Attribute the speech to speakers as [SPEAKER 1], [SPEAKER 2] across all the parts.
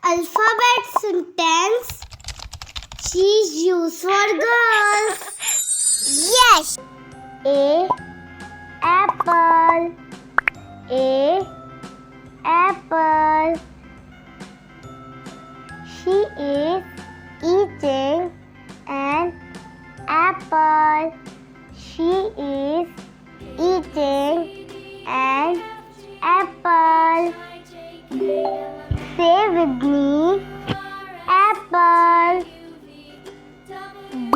[SPEAKER 1] Alphabet sentence. She is used for girls. Yes. A. Apple. A. Apple. She is eating an apple. She is eating an apple. Say with me, apple. B.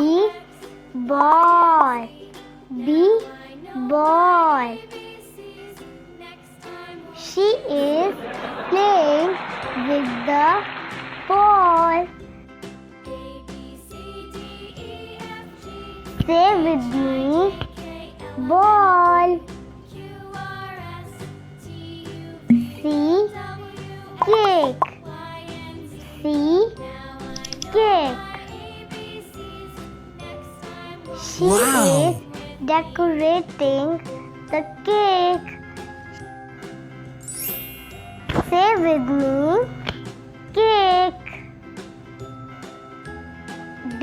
[SPEAKER 1] Boy. B. Boy. She is playing with the ball. Say with me, ball. C. Cake. C. Cake. She is decorating the cake. Say with me, cake. D.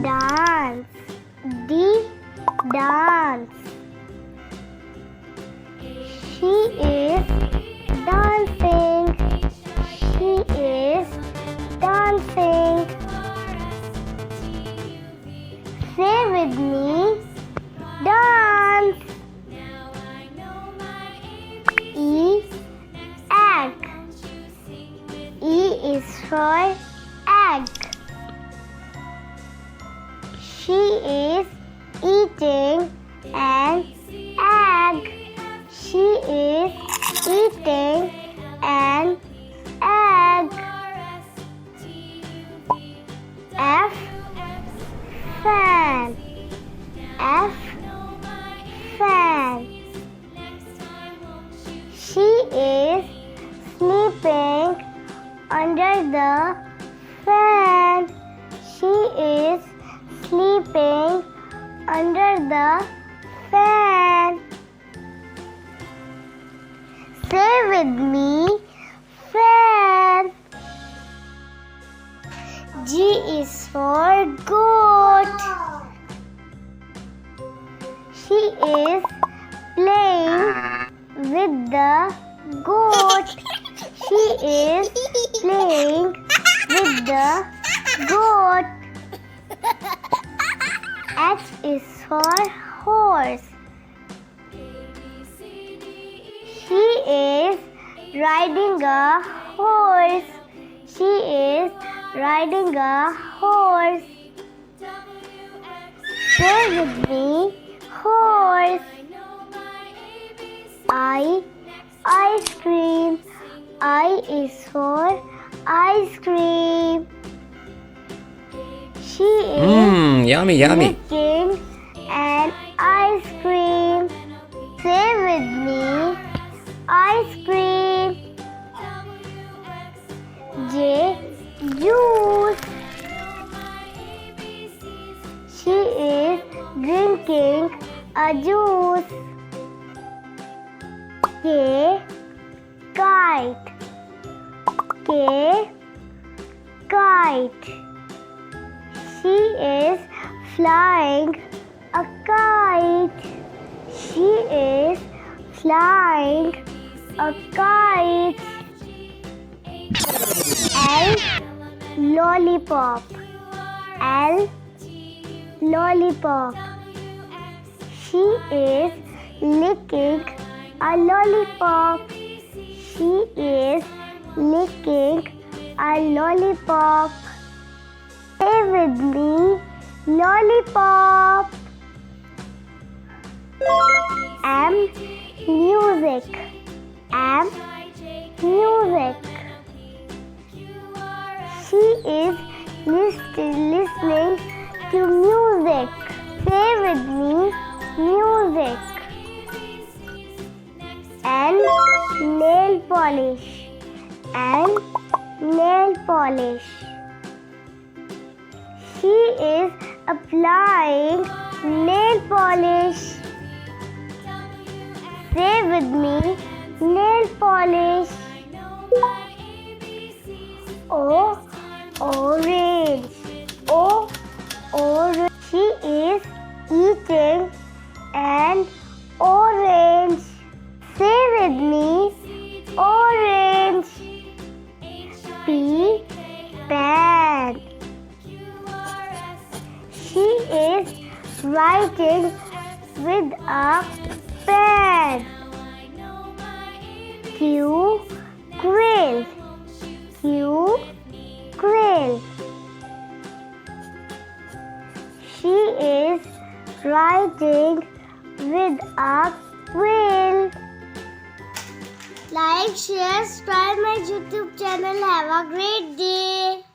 [SPEAKER 1] Dance. D. Dance. She is dancing. She is dancing. Say with me, dance. E. Egg. E is for egg. She is eating an egg. She is eating an egg. F. Fan. F. Fan. She is sleeping under the fan. She is sleeping under the fan. Say with me, fan. G is for goat. She is playing with the goat. She is playing with the goat. H is for horse. She is riding a horse. She is riding a horse. Say with me, horse. I. Ice cream. I is for ice cream. She is
[SPEAKER 2] yummy.
[SPEAKER 1] licking an ice cream. Say with me, ice cream. J. Juice. She is drinking a juice. K. Kite. K. Kite. She is flying a kite. She is flying a kite. L. Lollipop. L. Lollipop. She is licking a lollipop. She is licking a lollipop. Say with me, lollipop. M. Music. M. Music. She is listening to music. Say with me, music. N. Nail polish. N. Nail polish. She is applying nail polish. Say with me, nail polish. with me. Orange. P. Pen. She is writing with a pen. Q. Quill. Q. Quill. She is writing with a quill. Like, share, subscribe my YouTube channel. Have a great day.